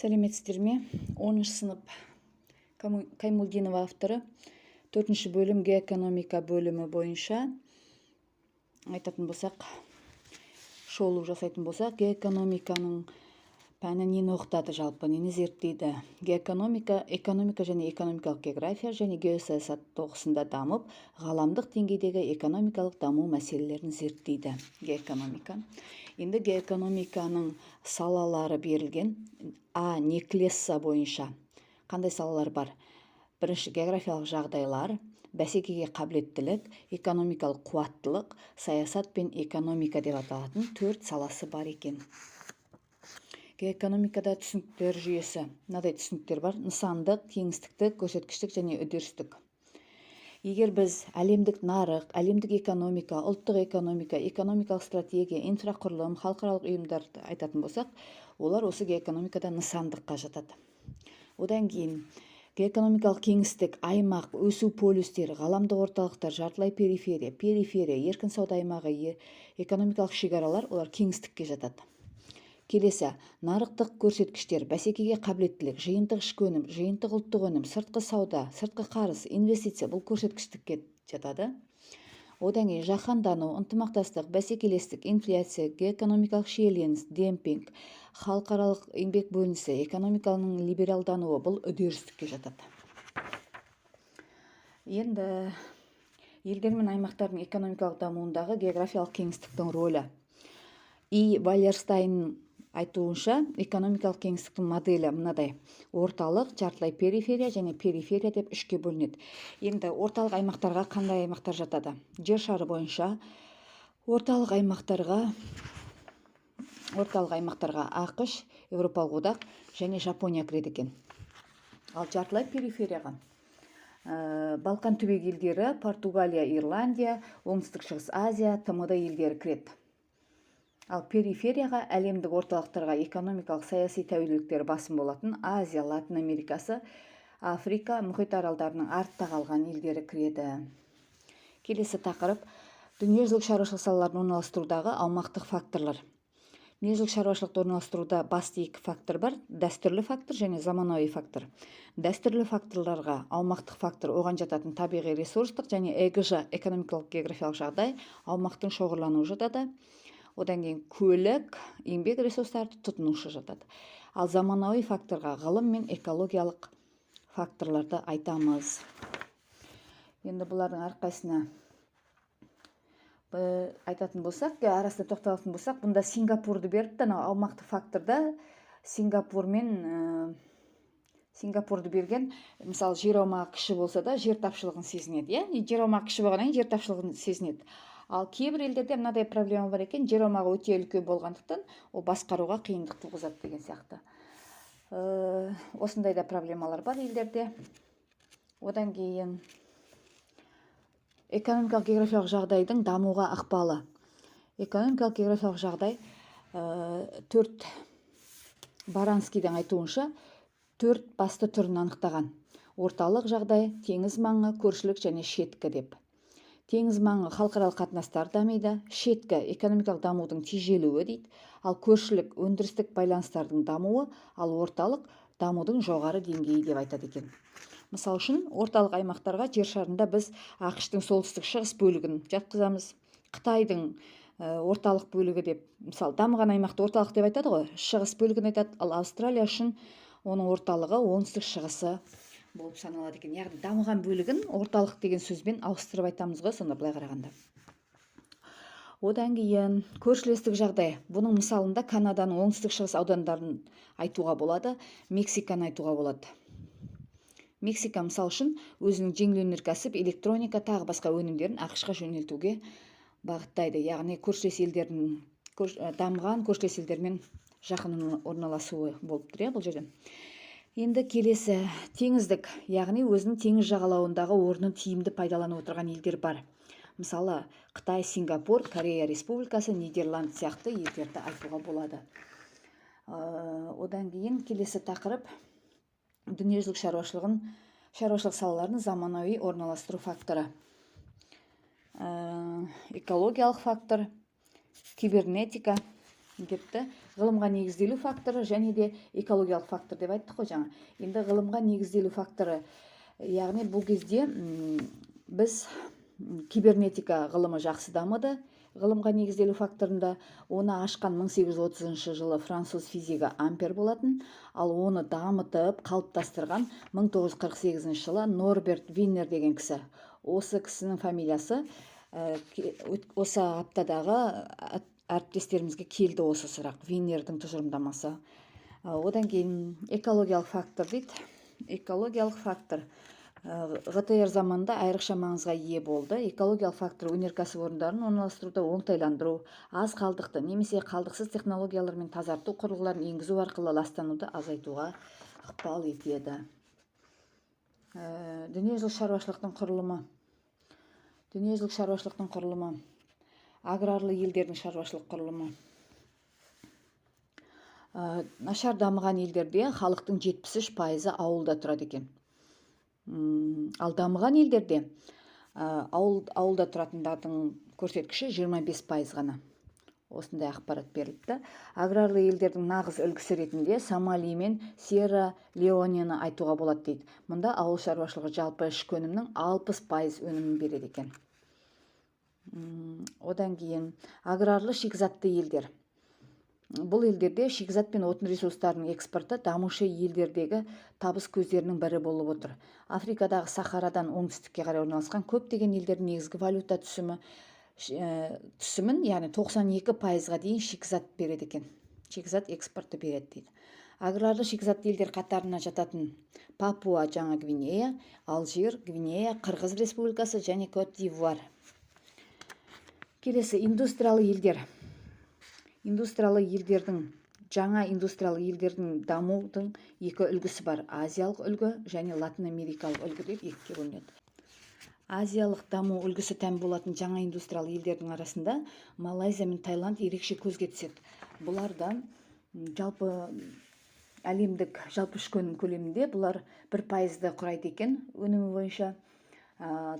Сәлеметсіздер ме? 10 сынып Каймулдинова авторы 4 бөлім геоэкономика бөлімі бойынша айтатын болсақ, шолу жасайтын болсақ, геоэкономиканың пәні нені оқытады, жалпы нені зерттейді? Экономика және экономикалық география және геосаясат тоғысында дамып, ғаламдық деңгейдегі экономикалық даму мәселелерін зерттейді геоэкономика. Енді геоэкономиканың салалары берілген. Неклесса бойынша қандай салалар бар? Бірінші, географиялық жағдайлар, бәсекеге қабілеттілік, экономикалық қуаттылық, саясат пен экономика деп аталатын 4 саласы бар екен. Геоэкономикада түсініктер жүйесі. Мынадай түсініктер бар: нысандық, кеңістіктік, көрсеткіштік және үдерістік. Егер біз әлемдік нарық, әлемдік экономика, ұлттық экономика, экономикалық стратегия, инфрақұрылым, халықаралық ұйымдарды айтатын болсақ, олар осы геоэкономикада нысандыққа жатады. Одан кейін геоэкономикалық кеңістік, аймақ, өсу полюстері, ғаламдық орталықтар, жартылай периферия, еркін сауда аймағы, экономикалық шекаралар, олар кеңістікке жатады. Келесі, нарықтық көрсеткіштер, бәсекеге қабілеттілік, жиынтық ішкі өнім, жиынтық ұлттық өнім, сыртқы сауда, сыртқы қарыз, инвестиция, бұл көрсеткіштікке жатады. Одан кейін жаһандану, ынтымақтастық, бәсекелестік, инфляция, геоэкономикалық шиеленіс, демпинг, халықаралық еңбек бөлінісі, экономиканың либералдануы, бұл үдерістікке жатады. Енді елдер мен аймақтардың экономикалық дамуындағы географиялық кеңістіктің рөлі. Вальерстайнның айтуынша, экономикалық кеңістіктің моделі мынадай: орталық, жартылай периферия және периферия деп 3-ке бөлінеді. Енді орталық аймақтарға қандай аймақтар жатады? Жер шары бойынша орталық аймақтарға ақш, Еуропалық одақ және Жапония кіреді екен. Ал жартылай периферияға Балқан түбек елдері, Португалия, Ирландия, оңтүстік шығыс Азия, ТМД елдері кіреді. Ал периферияға әлемдік орталықтарға экономикалық саяси тәуелділіктері басым болатын Азия, Латын Америкасы, Африка, мұхит аралдарының артта қалған елдері кіреді. Келесі тақырып: дүниежүзілік шаруашылық салаларын орналастырудағы аумақтық факторлар. Дүниежүзілік шаруашылықты орналастыруда басты 2 фактор бар: дәстүрлі фактор және заманауи фактор. Дәстүрлі факторларға аумақтық фактор, оған жататын табиғи ресурстық және ЭГЖ, экономикалық географиялық жағдай, аумақтың шоғырлануы жатады. Одан кейін көлік, еңбек ресурстарды тұтынушы жатады. Ал заманауи факторға ғылым мен экологиялық факторларды айтамыз. Енді бұлардың әрқайсына айтатын болсақ, арасында тоқталатын болсақ, бұнда Сингапурды беріпті. Аумақтық факторда Сингапурды берген. Мысалы, жер аумағы кіші болса да, жер тапшылығын сезінеді. Жер аумағы кіші болғаннан кейін жер тапшылығын сезінеді. Ал кейбір елдерде мынадай проблема бар екен: жер аумағы өте үлкен болғандықтан, ол басқаруға қиындық туғызады деген сияқты. Осындай да проблемалар бар елдерде. Одан кейін экономикалық географиялық жағдайдың дамуға ықпалы. Экономикалық географиялық жағдай 4 Баранскийдің айтуынша 4 басты түрін анықтаған: орталық жағдай, теңіз маңы, көршілік және шеткі деп. Теңіз маңы халықаралық қатынастар дамиды, шеткі экономикалық дамудың тежелуі дейді, ал көршілік өндірістік байланыстардың дамуы, ал орталық дамудың жоғары деңгейі деп айтады екен. Мысал үшін, орталық аймақтарға жер шарында біз ақш-тың солтүстік шығыс бөлігін жатқызамыз, Қытайдың орталық бөлігі деп, мысалы, дамыған аймақты орталық деп айтады ғой, шығыс бөлігін айтады, ал Австралия үшін оның орталығы оңтүстік шығысы болып саналады екен. Яғни дамыған бөлігін орталық деген сөзбен ауыстырып айтамыз ғой, сонда былай қарағанда. Одан кейін көршілестік жағдай. Бұның мысалында Канаданың оңтүстік шығыс аудандарын айтуға болады, Мексиканы айтуға болады. Мексика, мысал үшін, өзінің жеңіл өнеркәсіп, электроника, тағы басқа өнімдерін ақш-қа жөнелтуге бағыттайды. Яғни дамыған көршілес елдермен жақын орналасуы болып тұр бұл жерде. Енді келесі, теңіздік, яғни өзінің теңіз жағалауындағы орнын тиімді пайдаланып отырған елдер бар. Мысалы, Қытай, Сингапур, Корея Республикасы, Нидерланд сияқты елдерді айтуға болады. Одан кейін келесі тақырып: дүниежүзілік шаруашылық салаларын заманауи орналастыру факторы. Экологиялық фактор, кибернетика, кетті. Ғылымға негізделу факторы және де экологиялық фактор деп айттық қой жаңа. Енді ғылымға негізделу факторы, яғни бұл кезде біз кибернетика ғылымы жақсы дамыды. Ғылымға негізделу факторында оны ашқан 1830 жылы француз физигі Ампер болатын, ал оны дамытып, қалыптастырған 1948 жылы Норберт Виннер деген кісі. Осы кісінің фамилиясы осы аптадағы әріптестерімізге келді осы сұрақ, Виннердің тұжырымдамасы. Одан кейін экологиялық фактор дейді. Экологиялық фактор ГТР заманында айрықша маңызға ие болды. Экологиялық фактор өнеркәсіп орындарын орналастыруды оңтайландыру, аз қалдықты немесе қалдықсыз технологиялармен тазарту құрылғыларын енгізу арқылы ластануды азайтуға ықпал етеді. Дүниежүзілік шаруашылықтың құрылымы. Дүниежүзілік шаруашылықтың құрылымы. Аграрлы елдердің шаруашылық құрылымы. Нашар дамыған елдерде халықтың 73% ауылда тұрады екен. Ал дамыған елдерде ауылда тұратындардың көрсеткіші 25% ғана. Осындай ақпарат берілді. Аграрлы елдердің нағыз үлгісі ретінде Сомали мен Сьерра-Леонені айтуға болады дейді. Мұнда ауыл шаруашылығы жалпы ішкі өнімнің 60% өнімін береді екен. Одан кейін аграрлы шикізатты елдер. Бұл елдерде шикізат пен отын ресурстарының экспорты дамушы елдердегі табыс көздерінің бірі болып отыр. Африкадағы Сахарадан оңтүстікке қарай орналасқан көптеген елдердің негізгі валюта түсімін, яғни 92%-ға дейін шикізат береді екен. Шикізат экспорты береді дейді. Аграрлы шикізатты елдер қатарына жататын Папуа Жаңа Гвинея, Алжир, Гвинея, Қырғыз Республикасы және Кот-д'Ивуар. Келесі индустриялы елдер. Индустриялы елдердің, жаңа индустриялы елдердің дамудың екі үлгісі бар. Азиялық үлгі және Латын Америкалық үлгі деп екіге бөлінеді. Азиялық даму үлгісі тән болатын жаңа индустриялы елдердің арасында Малайзия мен Таиланд ерекше көзге түседі. Бұлардан жалпы әлемдік жалпы ішкі өнім көлемінде бұлар 1%-ды құрайды екен өнімі бойынша.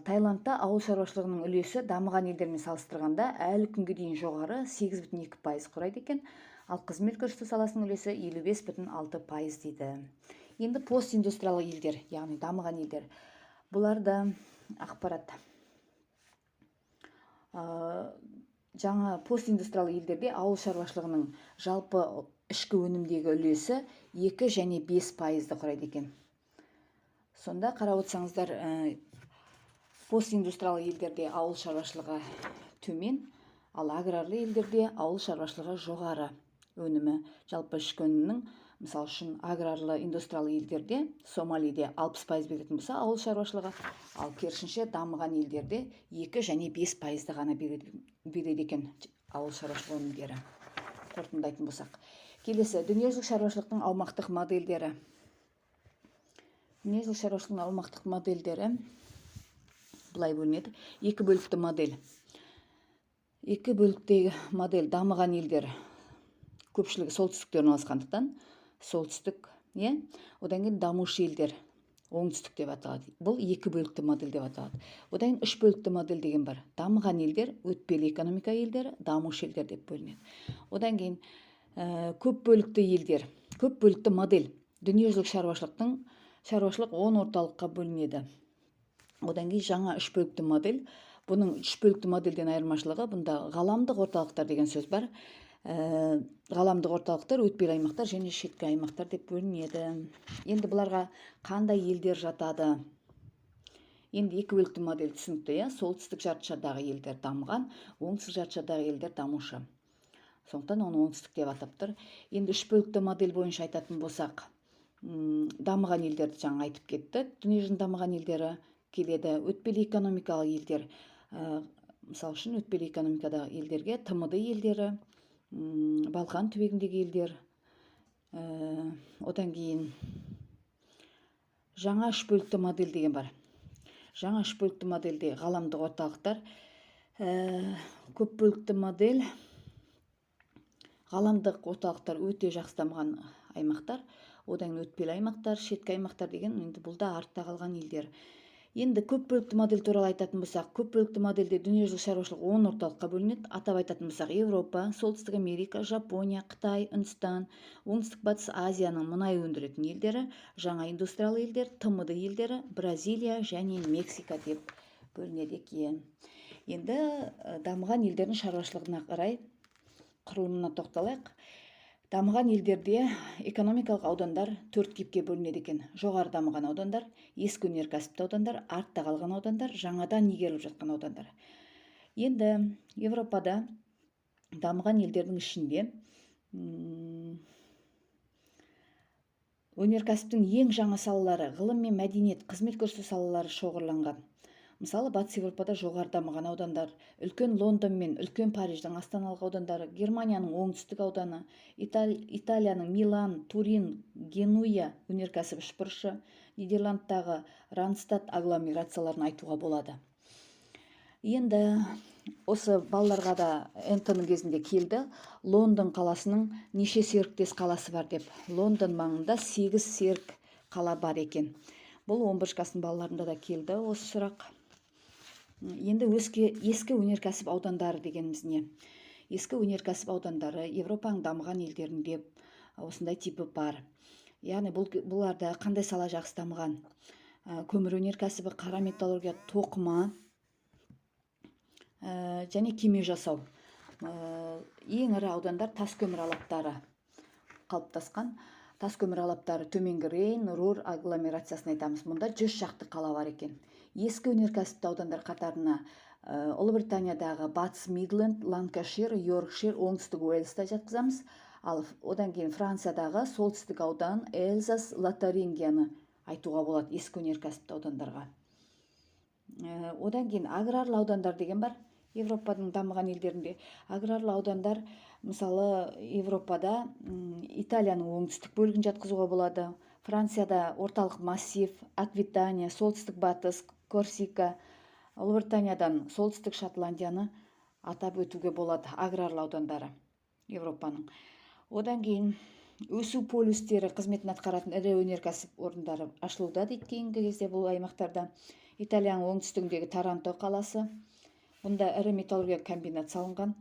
Таиландта ауыл шаруашылығының үлесі дамыған елдермен салыстырғанда әлі күнге дейін жоғары 8,2% құрайды екен, ал қызмет көрсету саласының үлесі 55,6% дейді. Енді постиндустриялы елдер, яғни дамыған елдер. Бұларда ақпарат. Жаңа постиндустриялы елдерде ауыл шаруашылығының жалпы ішкі өнімдегі үлесі 2 және 5%-ды құрайды екен. Сонда қарап отырсаңыздар, постиндустриялы елдерде ауыл шаруашылығы төмен, ал аграрлы елдерде ауыл шаруашылығы жоғары өнімі. Жалпы ішкі өнімнің, мысалы үшін аграрлы индустриялы елдерде, Сомалиде 60% беретін болса ауыл шаруашылығы, ал керісінше дамыған елдерде 2 және 5%-ды ғана береді екен ауыл шаруашылығы өнімдері. Қорытындылайтын болсақ. Келесі, дүниежүзілік шаруашылықтың аумақтық модельдері. Дүниежүзілік шаруашылықтың аумақтық модельдері былай бөлінеді. Екі бөлікті модель. Екі бөліктегі модель дамыған елдер көпшілігі солтүстікте орналасқандықтан солтүстік, одан кейін дамушы елдер оңтүстік деп аталады. Бұл екі бөлікті модель деп аталады. Одан кейін үш бөлікті модель деген бар. Дамыған елдер, өтпелі экономика елдері, дамушы елдер деп бөлінеді. Одан кейін көп бөлікті елдер, көп бөлікті модель. Дүниежүзілік шаруашылық 10 орталыққа бөлінеді. Одан кейін жаңа үш бөлікті модель. Бұның үш бөлікті модельден айырмашылығы, бұнда ғаламдық орталықтар деген сөз бар. Ғаламдық орталықтар, өтпелі аймақтар және шеткі аймақтар деп бөлінеді. Енді бұларға қандай елдер жатады? Енді екі бөлікті модель түсінікті, солтүстік жартышардағы елдер дамыған, оңтүстік жартышардағы елдер дамушы. Сондықтан оны оңтүстік деп атап тұр. Енді үш бөлікті модель бойынша айтатын болсақ, дамыған елдерді жаңа айтып кеттік. Дүниежүзінің дамыған елдері келеді. Өтпелі экономикалық елдер, мысалы үшін өтпелі экономикадағы елдерге ТМД елдері, Балқан түбегіндегі елдер, одан кейін жаңа үш бөлікті модель деген бар. Жаңа үш бөлікті модельде ғаламдық орталықтар, көп бөлікті модель, ғаламдық орталықтар өте жақсы дамыған аймақтар, одан өтпелі аймақтар, шеткі аймақтар деген, енді бұл да артта қалған елдер. Енді көп бөлікті модель туралы айтатын болсақ, көп бөлікті модельде дүниежүзілік шаруашылық 10 орталыққа бөлінеді. Атап айтатын болсақ, Европа, Солтүстік Америка, Жапония, Қытай, Үндістан, Оңтүстік Батыс Азияның мұнай өндіретін елдері, жаңа индустриялы елдер, ТМД елдері, Бразилия және Мексика деп бөлінеді екен. Енді дамыған елдердің шаруашылығына қарай құрылымына тоқталайық. Дамыған елдерде экономикалық аудандар 4 типке бөлінеді екен. Жоғары дамыған аудандар, ескі өнеркәсіпті аудандар, артта қалған аудандар, жаңадан игеріліп жатқан аудандар. Енді Европада дамыған елдердің ішінде өнеркәсіптің ең жаңа салалары, ғылым мен мәдениет, қызмет көрсету салалары шоғырланған. Мысалы, Батыс Европада жоғары дамыған аудандар, үлкен Лондон мен үлкен Париждің астаналық аудандары, Германияның оңтүстік ауданы, Италияның Милан, Турин, Генуя өнеркәсіп үшбұрышы, Нидерландтағы Ранстад агломерацияларын айтуға болады. Енді осы балаларға да НТ-ның кезінде келді. Лондон қаласының неше серіктес қаласы бар деп. Лондон маңында 8 серік қала бар екен. Бұл 11 кластың балаларында да келді осы сұрақ. Енді ескі өнеркәсіп аудандары дегеніміз не? Ескі өнеркәсіп аудандары Европаның дамыған елдерінде осындай типі бар. Яғни бұларда қандай сала жақсы дамыған? Көмір өнеркәсібі, қара металлургия, тоқыма және кеме жасау. Ең ірі аудандар тас көмір алаптары қалыптасқан. Тас көмір алаптары төменгі Рейн, Рур агломерациясын айтамыз. Мұнда 100 шақты қала бар екен. Ескі өнеркәсіпті аудандар қатарына Ұлыбританиядағы Батыс Мидленд, Ланкашир, Йоркшир, Оңтүстік Уэльсті жатқызамыз. Ал одан кейін Франциядағы солтүстік аудан Эльзас, Лотарингияны айтуға болады ескі өнеркәсіпті аудандарға. Одан кейін аграрлы аудандар деген бар. Европаның дамыған елдерінде аграрлы аудандар, мысалы Европада Италияның оңтүстік бөлігін жатқызуға болады. Францияда орталық массив, Аквитания, солтүстік батыс, Корсика, Ұлыбританиядан солтүстік Шотландияны атап өтуге болады аграрлы аудандары Европаның. Одан кейін өсу полюстері қызметін атқаратын ірі өнеркәсіп орындары ашылуда дейді кейінгі кезде бұл аймақтарда. Италияның оңтүстігіндегі Таранто қаласы. Бұнда ірі металлургия комбинат салынған.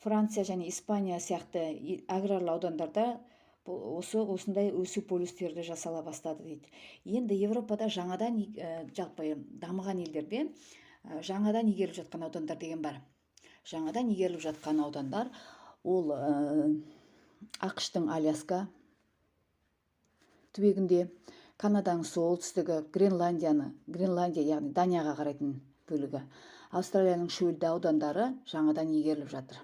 Франция және Испания сияқты аграрлы аудандарда осындай өсу полюстерді жасала бастады дейді. Енді Европада жаңадан жалпы дамыған елдерде жаңадан игеріліп жатқан аудандар деген бар. Жаңадан игеріліп жатқан аудандар ол ақш-тың Аляска түбегінде, Канаданың солтүстігі, Гренландия, яғни Данияға қарайтын бөлігі, Австралияның шөлді аудандары жаңадан игеріліп жатыр.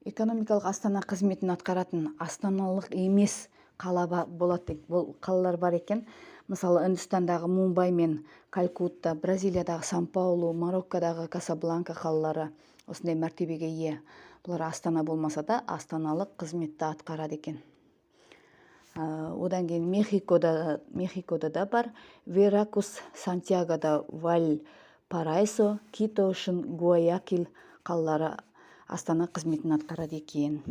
Экономикалық астана қызметін атқаратын астаналық емес қала болады. Бұл қалалар бар екен. Мысалы, Үндістандағы Мумбай мен Калькутта, Бразилиядағы Сан-Паулу, Мароккодағы Касабланка қалалары осындай мәртебеге ие. Бұлар астана болмаса да астаналық қызметті атқарады екен. Одан кейін Мехикода да бар. Веракус, Сантьягода Вальпараисо, Кито үшін Гуаякил қалалары астана қызметін атқарады екен.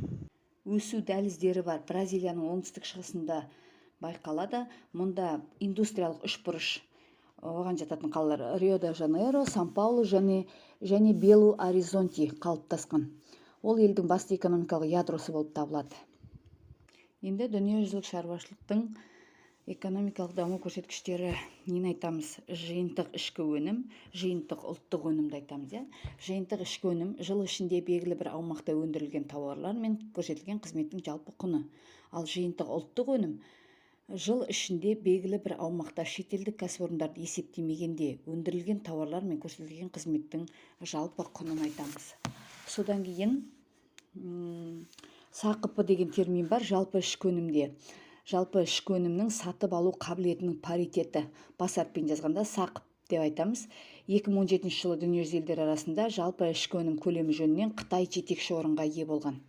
Өсу дәліздері бар. Бразилияның оңтүстік шығысында байқалады. Мұнда индустриялық үшбұрыш оған жататын қалалар Рио-де-Жанейро, Сан-Паулу және Белу-Оризонти қалыптасқан. Ол елдің басты экономикалық ядросы болып табылады. Енді дүниежүзілік шаруашылықтың экономикалық даму көрсеткіштері нені айтамыз? Жиынтық ішкі өнім, жиынтық ұлттық өнімді айтамыз. Жиынтық ішкі өнім жыл ішінде белгілі бір аумақта өндірілген тауарлар мен көрсетілген қызметтің жалпы құны. Ал жиынтық ұлттық өнім жыл ішінде белгілі бір аумақта шетелдік кәсіпорындарды есептемегенде өндірілген тауарлар мен көрсетілген қызметтің жалпы құнын айтамыз. Содан кейін САқП деген термин бар жалпы ішкі өнімде. Жалпы ішкі өнімнің сатып алу қабілетінің паритеті. Бас әріппен жазғанда САқП деп айтамыз. 2017 жылы дүниежүзі елдері арасында жалпы ішкі өнім көлемі жөнінен Қытай жетекші орынға ие болған.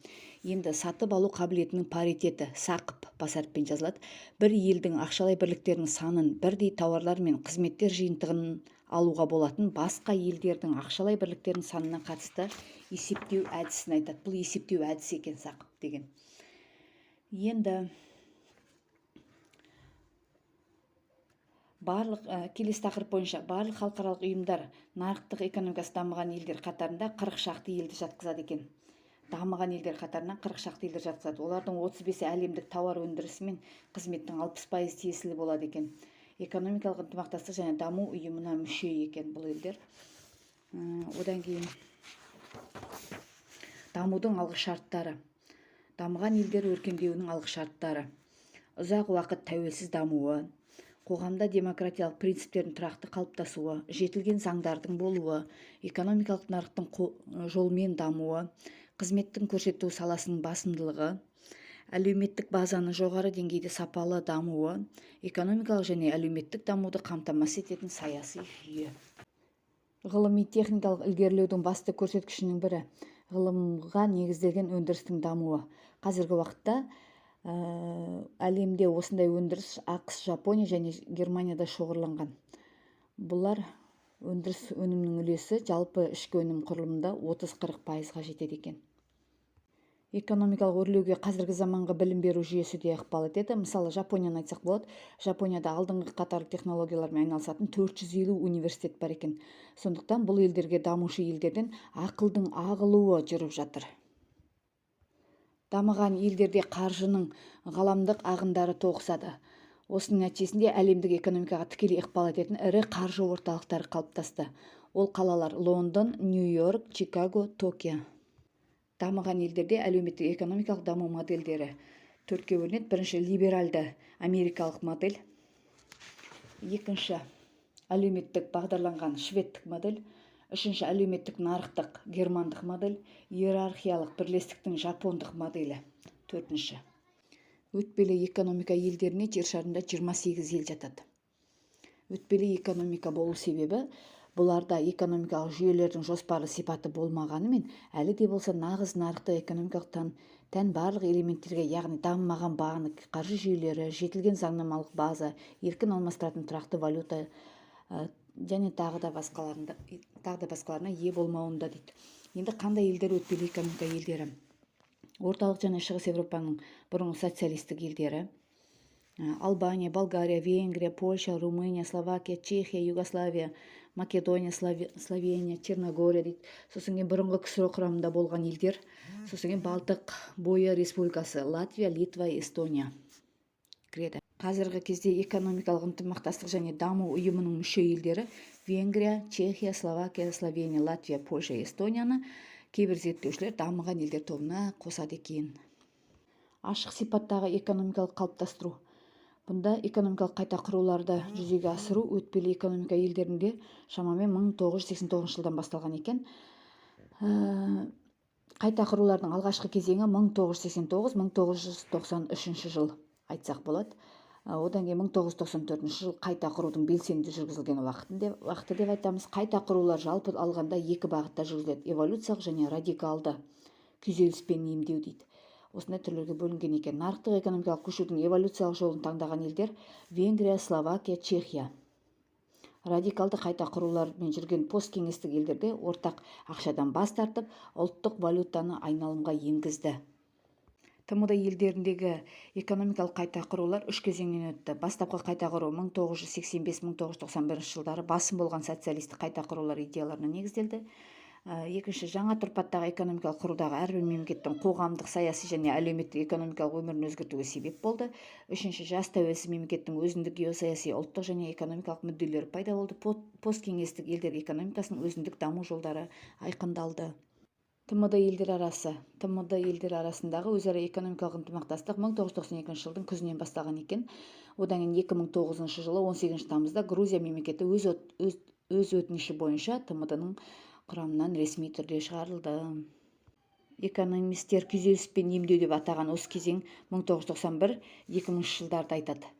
Енді сатып алу қабілетінің паритеті САқП бас әріппен жазылады. Бір елдің ақшалай бірліктерінің санын бірдей тауарлар мен қызметтер жиынтығын алуға болатын басқа елдердің ақшалай бірліктерінің санына қатысты есептеу әдісін айтады. Бұл есептеу әдісі екен САқП деген. Енді барлық келесі тақырып бойынша барлық халықаралық ұйымдар нарықтық экономикасы дамыған елдер қатарында 40 шақты елді жатқызады екен. Дамыған елдер қатарынан 40 шақты елдер жатқызады. Олардың 35-і әлемдік тауар өндірісі мен қызметтің 60% тиесілі болады екен. Экономикалық ынтымақтастық және даму ұйымына мүше екен бұл елдер. Одан кейін дамудың алғы шарттары. Дамыған елдер өркендеуінің алғы шарттары. Ұзақ уақыт тәуелсіз дамуы, қоғамда демократиялық принциптердің тұрақты қалыптасуы, жетілген заңдардың болуы, экономикалық нарықтың жолмен дамуы, қызметтің көрсету саласының басымдылығы, әлеуметтік базаның жоғары деңгейде сапалы дамуы, экономикалық және әлеуметтік дамуды қамтамасыз ететін саяси жүйе. Ғылыми-техникалық ілгерілеудің басты көрсеткішінің бірі ғылымға негізделген өндірістің дамуы. Қазіргі уақытта әлемде осындай өндіріс ақш, Жапония және Германияда шоғырланған. Бұлар өндіріс өнімнің үлесі жалпы ішкі өнім құрылымында 30-40%-ға жетеді екен. Экономикалық өрлеуге қазіргі заманғы білім беру жүйесі де ықпал етеді. Мысалы, Жапонияны айтсақ болады. Жапонияда алдыңғы қатарлы технологиялармен айналысатын 450 университет бар екен. Сондықтан бұл елдерге дамушы елдерден ақылдың ағылуы жүріп жатыр. Дамыған елдерде қаржының ғаламдық ағындары тоғысады. Осының нәтижесінде әлемдік экономикаға тікелей ықпал ететін ірі қаржы орталықтары қалыптасты. Ол қалалар Лондон, Нью-Йорк, Чикаго, Токио. Дамыған елдерде әлеуметтік экономикалық даму модельдері төртке бөлінеді. Бірінші либеральды америкалық модель, екінші әлеуметтік бағдарланған шведтік модель, үшінші әлеуметтік нарықтық германдық модель, иерархиялық бірлестіктің жапондық моделі, төртінші. Өтпелі экономика елдеріне жер шарында 28 ел жатады. Өтпелі экономика болу себебі бұларда экономикалық жүйелердің жоспарлы сипаты болмағанымен, әлі де болса нағыз нарықтық экономикалық тән барлық элементтерге, яғни дамымаған банк, қаржы жүйелері, жетілген заңнамалық база, еркін алмастыратын тұрақты валюта және тағы да басқаларына ие болмауында дейді. Енді қандай елдер өтпелі экономика елдері? Орталық және шығыс Европаның бұрынғы социалистік елдері: Албания, Болгария, Венгрия, Польша, Румыния, Словакия, Чехия, Югославия, Македония, Словения, Черногория дейді. Сосын бұрынғы КСР құрамында болған елдер. Сосын Балтық бойы республикасы: Латвия, Литва, Эстония кіреді. Қазіргі кезде экономикалық ынтымақтастық және даму ұйымының мүше елдері Венгрия, Чехия, Словакия, Словения, Латвия, Польша, Эстонияны кейбір зерттеушілер дамыған елдер тобына қосады екен. Ашық сипаттағы экономикалық қалыптастыру. Бұнда экономикалық қайта құруларды жүзеге асыру өтпелі экономика елдерінде шамамен 1989 жылдан басталған екен. Қайта құрулардың алғашқы кезеңі 1989-1993 жыл айтсақ болады. Одан кейін 1994 жыл қайта құрудың белсенді жүргізілген уақыты деп айтамыз. Қайта құрулар жалпы алғанда екі бағытта жүргізіледі: эволюциялық және радикалды күйзеліспен емдеу дейді. Осындай түрлерге бөлінген екен. Нарықтық экономикалық көшудің эволюциялық жолын таңдаған елдер Венгрия, Словакия, Чехия. Радикалды қайта құрулармен жүрген посткеңестік елдерде ортақ ақшадан бас тартып, ұлттық валютаны айналымға енгізді. ТМД елдеріндегі экономикалық қайта құрулар үш кезеңнен өтті. Бастапқы қайта құру 1985-1991 жылдары басым болған социалистік қайта құрулар идеяларына негізделді. Екінші, жаңа тұрпаттағы экономикалық құрудағы әрбір мемлекеттің қоғамдық, саяси және әлеуметтік экономикалық өмірін өзгертуге себеп болды. Үшінші, жас тәуелсіз мемлекеттің өзіндік геосаяси, ұлттық және экономикалық мүдделері пайда болды. Посткеңестік елдер экономикасының өзіндік даму жолдары айқындалды. ТМД елдері арасындағы өзара экономикалық ынтымақтастық 1992 жылдың күзінен басталған екен. Одан кейін 2009 жылы 18 тамызда Грузия мемлекеті өз өтініші бойынша ТМД-ның құрамынан ресми түрде шығарылды. Экономистер күйзеліспен емдеу деп атаған осы кезең 1991-2000 жылдарды айтады.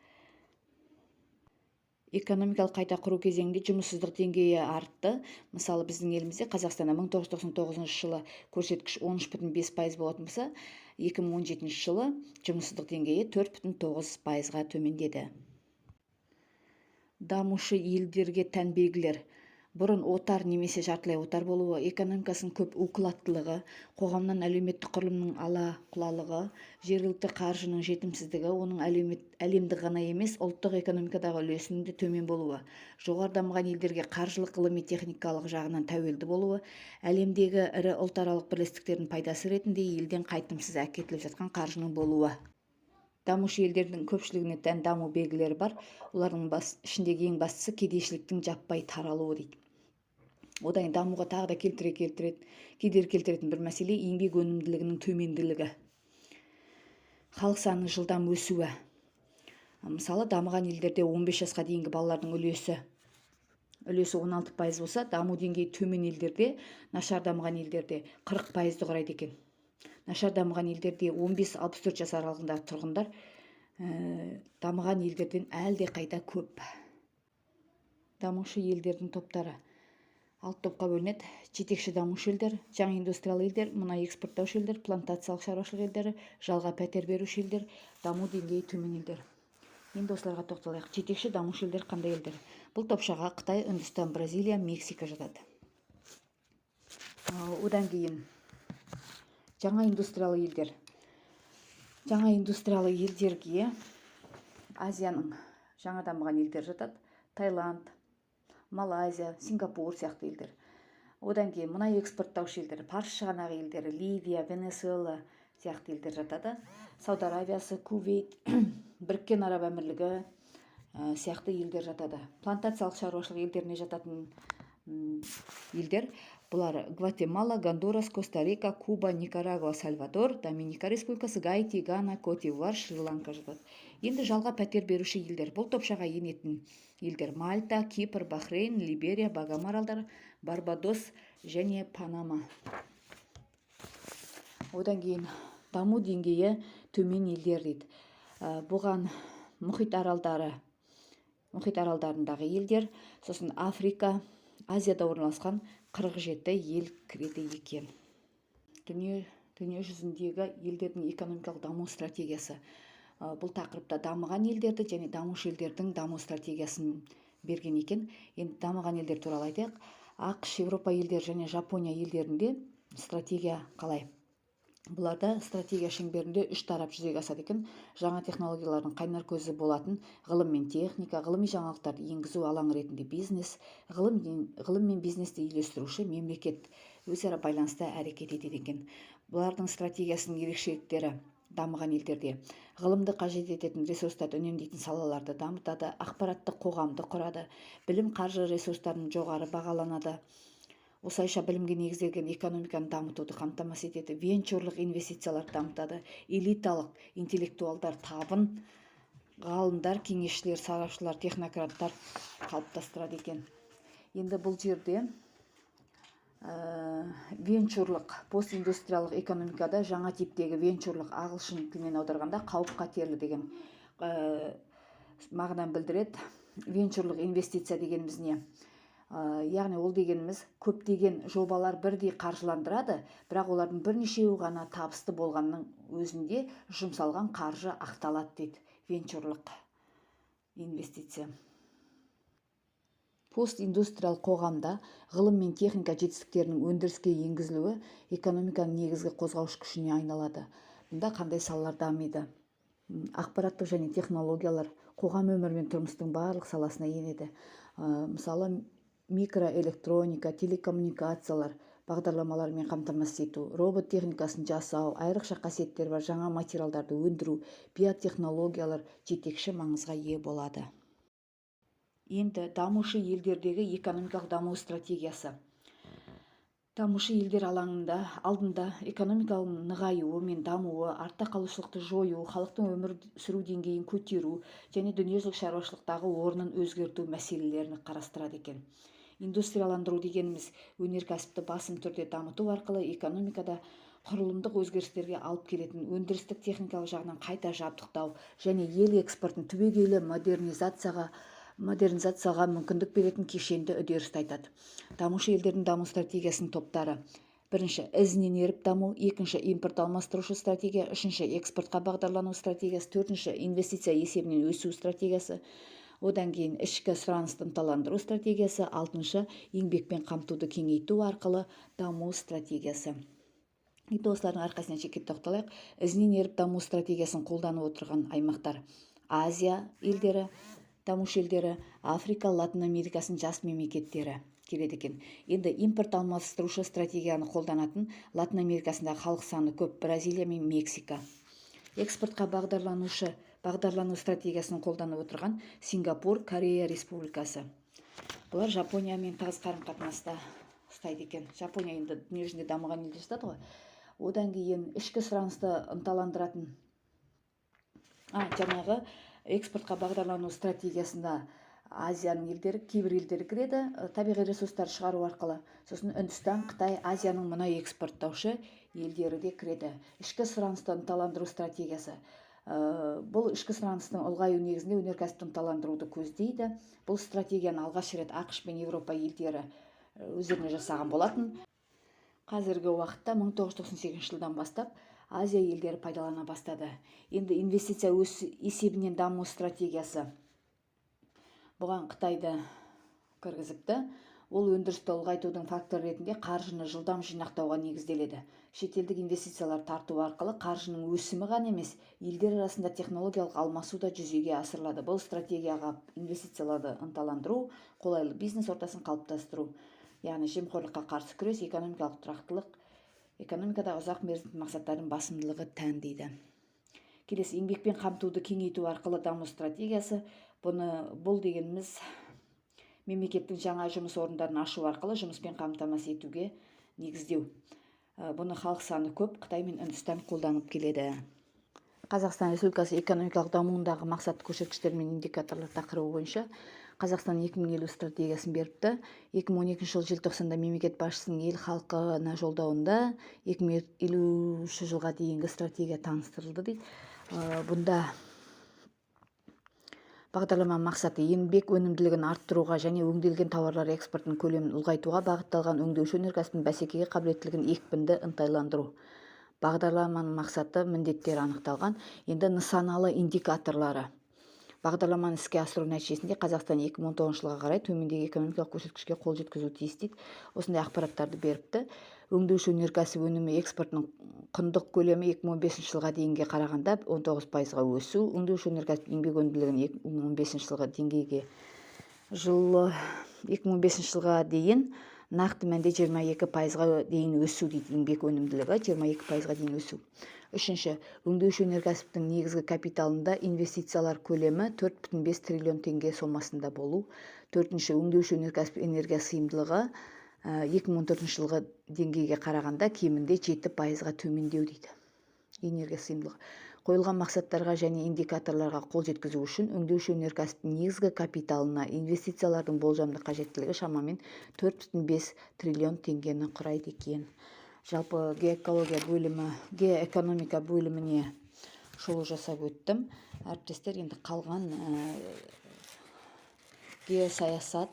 Экономикалық қайта құру кезеңінде жұмыссыздық деңгейі артты. Мысалы, біздің елімізде Қазақстанда 1999 жылы көрсеткіш 13,5% болатын болса, 2017 жылы жұмыссыздық деңгейі 4,9%-ға төмендеді. Дамушы елдерге тән белгілер. бұрын отар немесе жартылай отар болуы, экономикасының көп уқылаттылығы, қоғамнан әлеуметтік құрылымның ала құлалығы, жергілікті қаржының жетімсіздігі, оның әлемдік ғана емес, ұлттық экономикадағы үлесінің де төмен болуы, жоғары дамыған елдерге қаржылық, ғылыми, техникалық жағынан тәуелді болуы, әлемдегі ірі ұлтаралық бірлестіктердің пайдасы ретінде елден қайтымсыз әкетіліп жатқан қаржының болуы. Дамушы елдердің көпшілігіне тән даму белгілері бар. Олардың ішіндегі ең бастысы кедейшіліктің жаппай таралуы дейді. Одан дамуға тағы да кедергі келтіретін бір мәселе еңбек өнімділігінің төменділігі. Халық санының жылдам өсуі. Мысалы, дамыған елдерде 15 жасқа дейінгі балалардың үлесі 16% болса, даму деңгейі төмен елдерде, нашар дамыған елдерде 40% құрайды екен. Нашар дамыған елдерде 15-64 жас аралығындағы тұрғындар дамыған елдерден әлде қайда көп. Дамушы елдердің топтары 6 топқа бөлінеді. Жетекші дамушы елдер, жаңа индустриялы елдер, мұнай экспорттаушы елдер, плантациялық шаруашылық елдері, жалға пәтер беруші елдер, даму деңгейі төмен елдер. Енді осыларға тоқталайық. Жетекші дамушы елдер қандай елдер? Бұл топшаға Қытай, Үндістан, Бразилия, Мексика жатады. Одан кейін жаңа индустриялы елдер. Жаңа индустриялы елдерге Азияның жаңа дамыған елдер жатады. Таиланд, Малайзия, Сингапур сияқты елдер. Одан кейін мұнай экспорттаушы елдер, Парсы шығанағы елдері, Ливия, Венесуэла сияқты елдер жатады. Сауд Арабиясы, Кувейт, Біріккен Араб Әмірлігі сияқты елдер жатады. Плантациялық шаруашылық елдеріне жататын елдер бұлар Гватемала, Гондурас, Коста-Рика, Куба, Никарагуа, Сальвадор, Доминика Республикасы, Гаити, Гана, Кот-д'Ивуар, Шри-Ланка жатады. Енді жалға пәтер беруші елдер. Бұл топшаға енетін елдер Мальта, Кипр, Бахрейн, Либерия, Багам аралдары, Барбадос және Панама. Одан кейін даму деңгейі төмен елдер дейді. Бұған мұхит аралдарындағы елдер, сосын Африка, Азияда орналасқан 47 ел кіреді екен. Дүние жүзіндегі елдердің экономикалық даму стратегиясы. Бұл тақырыпта дамыған елдерді және дамушы елдердің даму стратегиясын берген екен. Енді дамыған елдер туралы айтайық. ақш, Еуропа елдері және Жапония елдерінде стратегия қалай? Бұларда стратегия шеңберінде 3 тарап жүзеге асады екен. Жаңа технологиялардың қайнар көзі болатын ғылым мен техника, ғылыми жаңалықтарды енгізу алаңы ретінде бизнес, ғылым мен бизнесті үйлестіруші мемлекет өзара байланыста әрекет етеді екен. Бұлардың стратегиясының ерекшеліктері дамыған елдерде ғылымды қажет ететін ресурстарды үнемдейтін салаларды дамытады, ақпараттық қоғамды құрады, білім қаржы ресурстарының жоғары бағаланады. Осылайша білімге негізделген экономиканы дамытуды қамтамасыз етеді, венчурлық инвестицияларды дамытады, элиталық интеллектуалдар табын, ғалымдар, кеңесшілер, сарапшылар, технократтар қалыптастырады екен. Енді бұл жерде венчурлық, постиндустриялық экономикада жаңа типтегі венчурлық ағылшын тілінен аударғанда қауіп қатерлі деген мағынаны білдіреді. Венчурлық инвестиция дегеніміз не? Яғни ол дегеніміз көптеген жобалар бірдей қаржыландырады, бірақ олардың бірнешеуі ғана табысты болғанның өзінде жұмсалған қаржы ақталады дейді венчурлық инвестиция. Постиндустриялық қоғамда ғылым мен техника жетістіктерінің өндіріске енгізілуі экономиканың негізгі қозғаушы күшіне айналады. Бұнда қандай салалар дамиды? Ақпараттық және технологиялар қоғам өмірі мен тұрмыстың барлық саласына енеді. Мысалы, микроэлектроника, телекоммуникациялар, бағдарламалармен қамтамасыз ету, робот техникасын жасау, айрықша қасиеттері бар жаңа материалдарды өндіру, биотехнологиялар жетекші маңызға ие болады. Енді дамушы елдердегі экономикалық даму стратегиясы. Дамушы елдер алдында экономикалық нығаюы мен дамуы, артта қалушылықты жою, халықтың өмір сүру деңгейін көтеру және дүниежүзілік шаруашылықтағы орнын өзгерту мәселелерін қарастырады екен. Индустрияландыру дегеніміз өнеркәсіпті басым түрде дамыту арқылы экономикада құрылымдық өзгерістерге алып келетін өндірістік техникалық жағынан қайта жабдықтау және ел экспортын түбегейлі модернизацияға мүмкіндік беретін кешенді үдерісті айтады. Дамушы елдердің даму стратегиясының топтары. Бірінші, ізінен еріп даму, екінші, импорт алмастырушы стратегия, үшінші, экспортқа бағдарлану стратегиясы, төртінші, инвестиция есебінен өсу стратегиясы, Одан кейін ішкі сұранысты ынталандыру стратегиясы, 6-шы еңбекпен қамтуды кеңейту арқылы даму стратегиясы. Енді осылардың арқасына жеке тоқталайық. Ізінен еріп даму стратегиясын қолданып отырған аймақтар: Азия елдері, дамушы елдері, Африка, Латын Америкасының жас мемлекеттері келеді екен. Енді импорт алмастырушы стратегияны қолданатын Латын Америкасындағы халық саны көп Бразилия мен Мексика. Экспортқа бағдарлану стратегиясын қолданып отырған Сингапур, Корея Республикасы. Бұлар Жапониямен тығыз қарым-қатынаста ұстайды екен. Жапония енді дүниежүзінде дамыған елде жатады ғой. Одан кейін ішкі сұранысты ынталандыратын жаңағы экспортқа бағдарлану стратегиясында Азияның елдері, кейбір елдері кіреді, табиғи ресурстар шығару арқылы. Сосын Үндістан, Қытай, Азияның мұнай экспорттаушы елдері де кіреді. Ішкі сұранысты ынталандыру стратегиясы. Бұл ішкі сұраныстың ұлғаю негізінде өнеркәсіпті ынталандыруды көздейді. Бұл стратегияны алғаш рет ақш пен Еуропа елдері өздеріне жасаған болатын. Қазіргі уақытта 1998 жылдан бастап Азия елдері пайдалана бастады. Енді инвестиция есебінен даму стратегиясы. Бұған Қытайды кіргізіпті. Ол өндірісті ұлғайтудың фактор ретінде қаржыны жылдам жинақтауға негізделеді. Шетелдік инвестициялар тарту арқылы қаржының өсімі ғана емес, елдер арасында технологиялық алмасу да жүзеге асырылады. Бұл стратегияға инвестицияларды ынталандыру, қолайлы бизнес ортасын қалыптастыру, яғни жемқорлыққа қарсы күрес, экономикалық тұрақтылық, экономикада ұзақ мерзімді мақсаттардың басымдылығы тән дейді. Келесі, еңбекпен қамтуды кеңейту арқылы даму стратегиясы. Бұл дегеніміз мемлекеттің жаңа жұмыс орындарын ашу арқылы жұмыспен қамтамасыз етуге негіздеу. Бұны халық саны көп Қытай мен Үндістан қолданып келеді. Қазақстан Республикасы экономикалық дамуындағы мақсатты көрсеткіштер мен индикаторлар тақырыбы бойынша Қазақстан 2050 стратегиясын беріпті. 2012 жыл желтоқсанда мемлекет басшысының ел халқына жолдауында 2050 жылға дейінгі стратегия таныстырылды дейді. Бұнда бағдарлама мақсаты еңбек өнімділігін арттыруға және өңделген тауарлар экспортының көлемін ұлғайтуға бағытталған өңдеуші өнеркәсіптің бәсекеге қабілеттілігін екпінді ынталандыру. Бағдарламаның мақсаты, міндеттері анықталған. Енді нысаналы индикаторлары. Бағдарламаны іске асыру нәтижесінде Қазақстан 2019 жылға қарай төмендегі экономикалық көрсеткішке қол жеткізу тиіс дейді. Осындай ақпараттарды беріпті. Өңдеуші өнеркәсіп өнімі экспортының құндық көлемі 2015 жылға дейінге қарағанда 19%-ға өсу. Өңдеуші өнеркәсіп еңбек өнімділігін 2015 жылғы деңгейге 2015 жылға дейін нақты мәнде 22%-ға дейін өсу дейді. Еңбек өнімділігі 22%-ға дейін өсу. Үшінші, өңдеуші өнеркәсіптің негізгі капиталында инвестициялар көлемі 4,5 триллион теңге сомасында болу. Төртінші, өңдеуші өнеркәсіп энергия сыйымдылығы 2014 жылғы деңгейге қарағанда кемінде 7%-ға төмендеу дейді. Энергия сыйымдылығы. Қойылған мақсаттарға және индикаторларға қол жеткізу үшін өңдеуші өнеркәсіптің негізгі капиталына инвестициялардың болжамды қажеттілігі шамамен 4,5 триллион теңгені құрайды екен. Жалпы геоэкономика бөліміне шолу жасап өттім. Әріптестер, енді қалған геосаясат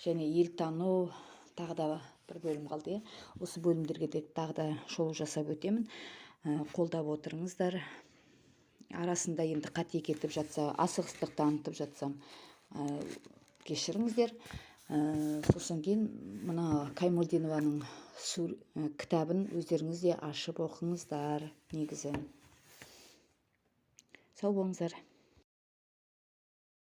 және елтану тағы да бір бөлім қалды. Осы бөлімдерге де тағы да шолу жасап өтемін. Қолдап отырыңыздар. Арасында енді қате кетіп жатса, асығыстық танытып жатсам, кешіріңіздер. Сосын кейін мына Каймолдинованың кітабын өздеріңіз де ашып оқыңыздар негізі. Сау болыңыздар.